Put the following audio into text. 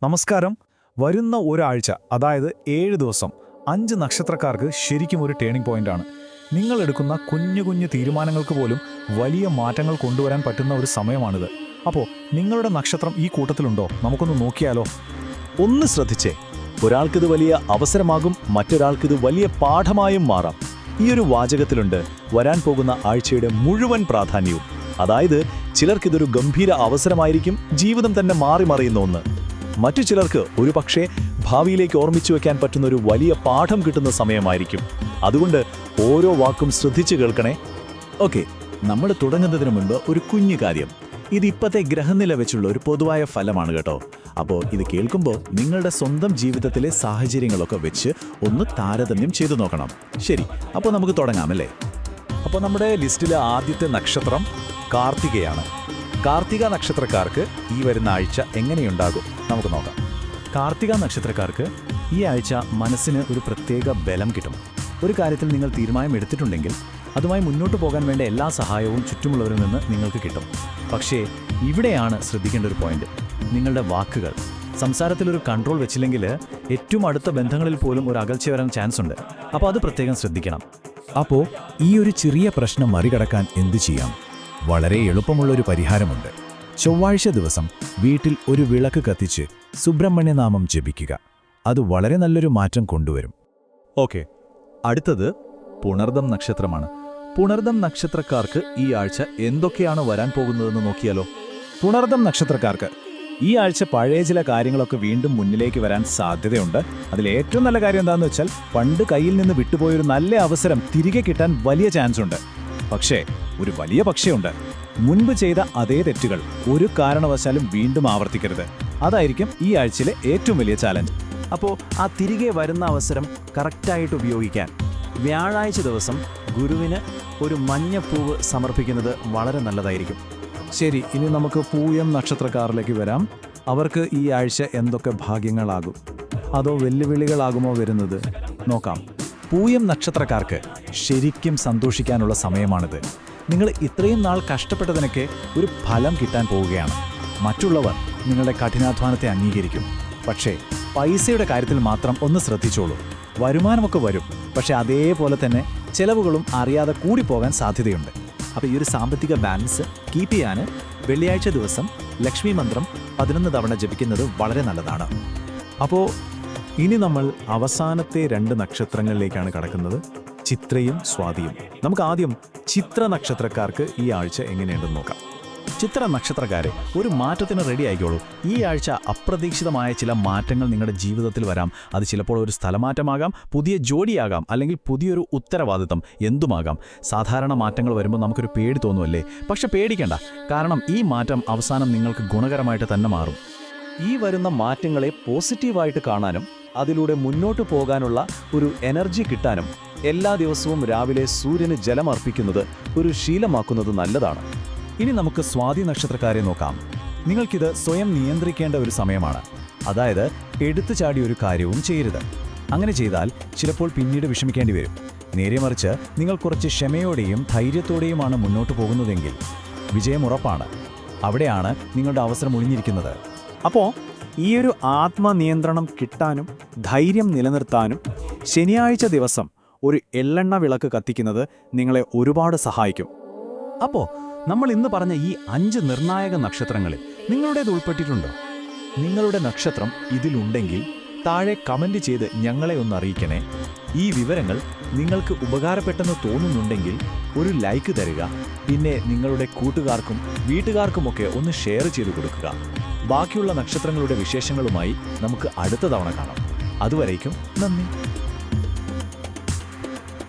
നമസ്കാരം. വരുന്ന ഒരാഴ്ച, അതായത് 7 ദിവസം 5 നക്ഷത്രക്കാർക്ക് ശരിക്കും ഒരു ടേണിംഗ് പോയിന്റാണ്. നിങ്ങൾ എടുക്കുന്ന കുഞ്ഞു കുഞ്ഞു തീരുമാനങ്ങൾക്ക് പോലും വലിയ മാറ്റങ്ങൾ കൊണ്ടുവരാൻ പറ്റുന്ന ഒരു സമയമാണിത്. അപ്പോൾ നിങ്ങളുടെ നക്ഷത്രം ഈ കൂട്ടത്തിലുണ്ടോ? നമുക്കൊന്ന് നോക്കിയാലോ? ഒന്ന് ശ്രദ്ധിച്ചേ, ഒരാൾക്കിത് വലിയ അവസരമാകും, മറ്റൊരാൾക്കിത് വലിയ പാഠമായും മാറാം. ഈയൊരു വാചകത്തിലുണ്ട് വരാൻ പോകുന്ന ആഴ്ചയുടെ മുഴുവൻ പ്രാധാന്യവും. അതായത് ചിലർക്കിതൊരു ഗംഭീര അവസരമായിരിക്കും, ജീവിതം തന്നെ മാറി മറിയുന്ന ഒന്ന്. മറ്റു ചിലർക്ക് ഒരു പക്ഷേ ഭാവിയിലേക്ക് ഓർമ്മിച്ചു വയ്ക്കാൻ പറ്റുന്ന ഒരു വലിയ പാഠം കിട്ടുന്ന സമയമായിരിക്കും. അതുകൊണ്ട് ഓരോ വാക്കും ശ്രദ്ധിച്ചു കേൾക്കണേ. ഓക്കെ, നമ്മൾ തുടങ്ങുന്നതിന് മുൻപ് ഒരു കുഞ്ഞു കാര്യം. ഇത് ഇപ്പോഴത്തെ ഗ്രഹനില വെച്ചുള്ള ഒരു പൊതുവായ ഫലമാണ് കേട്ടോ. അപ്പോൾ ഇത് കേൾക്കുമ്പോൾ നിങ്ങളുടെ സ്വന്തം ജീവിതത്തിലെ സാഹചര്യങ്ങളൊക്കെ വെച്ച് ഒന്ന് താരതമ്യം ചെയ്തു നോക്കണം. ശരി, അപ്പോൾ നമുക്ക് തുടങ്ങാമല്ലേ? അപ്പോൾ നമ്മുടെ ലിസ്റ്റിലെ ആദ്യത്തെ നക്ഷത്രം കാർത്തികയാണ്. കാർത്തിക നക്ഷത്രക്കാർക്ക് ഈ വരുന്ന ആഴ്ച എങ്ങനെയുണ്ടാകും നമുക്ക് നോക്കാം. കാർത്തിക നക്ഷത്രക്കാർക്ക് ഈ ആഴ്ച മനസ്സിന് ഒരു പ്രത്യേക ബലം കിട്ടും. ഒരു കാര്യത്തിൽ നിങ്ങൾ തീരുമാനം എടുത്തിട്ടുണ്ടെങ്കിൽ അതുമായി മുന്നോട്ട് പോകാൻ വേണ്ട എല്ലാ സഹായവും ചുറ്റുമുള്ളവരിൽ നിന്ന് നിങ്ങൾക്ക് കിട്ടും. പക്ഷേ ഇവിടെയാണ് ശ്രദ്ധിക്കേണ്ട ഒരു പോയിന്റ്. നിങ്ങളുടെ വാക്കുകൾ, സംസാരത്തിലൊരു കൺട്രോൾ വെച്ചില്ലെങ്കിൽ ഏറ്റവും അടുത്ത ബന്ധങ്ങളിൽ പോലും ഒരു അകൽച്ച വരാൻ ചാൻസ് ഉണ്ട്. അപ്പോൾ അത് പ്രത്യേകം ശ്രദ്ധിക്കണം. അപ്പോൾ ഈ ഒരു ചെറിയ പ്രശ്നം മറികടക്കാൻ എന്തു ചെയ്യാം? വളരെ എളുപ്പമുള്ളൊരു പരിഹാരമുണ്ട്. ചൊവ്വാഴ്ച ദിവസം വീട്ടിൽ ഒരു വിളക്ക് കത്തിച്ച് സുബ്രഹ്മണ്യനാമം ജപിക്കുക. അത് വളരെ നല്ലൊരു മാറ്റം കൊണ്ടുവരും. ഓക്കെ, അടുത്തത് പുണർദം നക്ഷത്രമാണ്. പുണർദം നക്ഷത്രക്കാർക്ക് ഈ ആഴ്ച എന്തൊക്കെയാണ് വരാൻ പോകുന്നതെന്ന് നോക്കിയാലോ? പുണർദം നക്ഷത്രക്കാർക്ക് ഈ ആഴ്ച പഴയ ചില കാര്യങ്ങളൊക്കെ വീണ്ടും മുന്നിലേക്ക് വരാൻ സാധ്യതയുണ്ട്. അതിലേറ്റവും നല്ല കാര്യം എന്താണെന്ന് വെച്ചാൽ പണ്ട് കയ്യിൽ നിന്ന് വിട്ടുപോയൊരു നല്ല അവസരം തിരികെ കിട്ടാൻ വലിയ ചാൻസ് ഉണ്ട്. പക്ഷേ ഒരു വലിയ പക്ഷേയുണ്ട്. മുൻപ് ചെയ്ത അതേ തെറ്റുകൾ ഒരു കാരണവശാലും വീണ്ടും ആവർത്തിക്കരുത്. അതായിരിക്കും ഈ ആഴ്ചയിലെ ഏറ്റവും വലിയ ചാലഞ്ച്. അപ്പോൾ ആ തിരികെ വരുന്ന അവസരം കറക്റ്റായിട്ട് ഉപയോഗിക്കാൻ വ്യാഴാഴ്ച ദിവസം ഗുരുവിന് ഒരു മഞ്ഞപ്പൂവ് സമർപ്പിക്കുന്നത് വളരെ നല്ലതായിരിക്കും. ശരി, ഇനി നമുക്ക് പൂയം നക്ഷത്രക്കാരിലേക്ക് വരാം. അവർക്ക് ഈ ആഴ്ച എന്തൊക്കെ ഭാഗ്യങ്ങളാകും, അതോ വെല്ലുവിളികളാകുമോ വരുന്നത്? നോക്കാം. പൂയം നക്ഷത്രക്കാർക്ക് ശരിക്കും സന്തോഷിക്കാനുള്ള സമയമാണിത്. നിങ്ങൾ ഇത്രയും നാൾ കഷ്ടപ്പെട്ടതിനൊക്കെ ഒരു ഫലം കിട്ടാൻ പോവുകയാണ്. മറ്റുള്ളവർ നിങ്ങളുടെ കഠിനാധ്വാനത്തെ അംഗീകരിക്കും. പക്ഷേ പൈസയുടെ കാര്യത്തിൽ മാത്രം ഒന്ന് ശ്രദ്ധിച്ചോളൂ. വരുമാനമൊക്കെ വരും, പക്ഷെ അതേപോലെ തന്നെ ചെലവുകളും അറിയാതെ കൂടിപ്പോകാൻ സാധ്യതയുണ്ട്. അപ്പോൾ ഈ ഒരു സാമ്പത്തിക ബാലൻസ് കീപ്പ് ചെയ്യാൻ വെള്ളിയാഴ്ച ദിവസം ലക്ഷ്മി മന്ത്രം 11 തവണ ജപിക്കുന്നത് വളരെ നല്ലതാണ്. അപ്പോൾ ഇനി നമ്മൾ അവസാനത്തെ 2 നക്ഷത്രങ്ങളിലേക്കാണ് കടക്കുന്നത്, ചിത്രയും സ്വാതിയും. നമുക്ക് ആദ്യം ചിത്ര നക്ഷത്രക്കാർക്ക് ഈ ആഴ്ച എങ്ങനെയുണ്ടെന്ന് നോക്കാം. ചിത്ര നക്ഷത്രക്കാരെ, ഒരു മാറ്റത്തിന് റെഡി ആയിക്കോളൂ. ഈ ആഴ്ച അപ്രതീക്ഷിതമായ ചില മാറ്റങ്ങൾ നിങ്ങളുടെ ജീവിതത്തിൽ വരാം. അത് ചിലപ്പോൾ ഒരു സ്ഥലമാറ്റമാകാം, പുതിയ ജോഡിയാകാം, അല്ലെങ്കിൽ പുതിയൊരു ഉത്തരവാദിത്തം, എന്തുമാകാം. സാധാരണ മാറ്റങ്ങൾ വരുമ്പോൾ നമുക്കൊരു പേടി തോന്നുമല്ലേ? പക്ഷെ പേടിക്കേണ്ട, കാരണം ഈ മാറ്റം അവസാനം നിങ്ങൾക്ക് ഗുണകരമായിട്ട് തന്നെ മാറും. ഈ വരുന്ന മാറ്റങ്ങളെ പോസിറ്റീവായിട്ട് കാണാനും അതിലൂടെ മുന്നോട്ട് പോകാനുള്ള ഒരു എനർജി കിട്ടാനും എല്ലാ ദിവസവും രാവിലെ സൂര്യന് ജലമർപ്പിക്കുന്നത് ഒരു ശീലമാക്കുന്നത് നല്ലതാണ്. ഇനി നമുക്ക് സ്വാതി നക്ഷത്രക്കാരെ നോക്കാം. നിങ്ങൾക്കിത് സ്വയം നിയന്ത്രിക്കേണ്ട ഒരു സമയമാണ്. അതായത് എടുത്തു ചാടി ഒരു കാര്യവും ചെയ്യരുത്. അങ്ങനെ ചെയ്താൽ ചിലപ്പോൾ പിന്നീട് വിഷമിക്കേണ്ടി വരും. നേരെ മറിച്ച് നിങ്ങൾ കുറച്ച് ക്ഷമയോടെയും ധൈര്യത്തോടെയുമാണ് മുന്നോട്ട് പോകുന്നതെങ്കിൽ വിജയം ഉറപ്പാണ്. അവിടെയാണ് നിങ്ങളുടെ അവസരം ഒളിഞ്ഞിരിക്കുന്നത്. അപ്പോൾ ഈ ഒരു ആത്മനിയന്ത്രണം കിട്ടാനും ധൈര്യം നിലനിർത്താനും ശനിയാഴ്ച ദിവസം ഒരു എള്ളെണ്ണ വിളക്ക് കത്തിക്കുന്നത് നിങ്ങളെ ഒരുപാട് സഹായിക്കും. അപ്പോൾ നമ്മൾ ഇന്ന് പറഞ്ഞ ഈ 5 നിർണായക നക്ഷത്രങ്ങളിൽ നിങ്ങളുടേത് ഉൾപ്പെട്ടിട്ടുണ്ടോ? നിങ്ങളുടെ നക്ഷത്രം ഇതിലുണ്ടെങ്കിൽ താഴെ കമന്റ് ചെയ്ത് ഞങ്ങളെ ഒന്ന് അറിയിക്കണേ. ഈ വിവരങ്ങൾ നിങ്ങൾക്ക് ഉപകാരപ്പെട്ടെന്ന് തോന്നുന്നുണ്ടെങ്കിൽ ഒരു ലൈക്ക് തരിക. പിന്നെ നിങ്ങളുടെ കൂട്ടുകാർക്കും വീട്ടുകാർക്കുമൊക്കെ ഒന്ന് ഷെയർ ചെയ്ത് കൊടുക്കുക. ബാക്കിയുള്ള നക്ഷത്രങ്ങളുടെ വിശേഷങ്ങളുമായി നമുക്ക് അടുത്ത തവണ കാണാം. അതുവരേക്കും നന്ദി.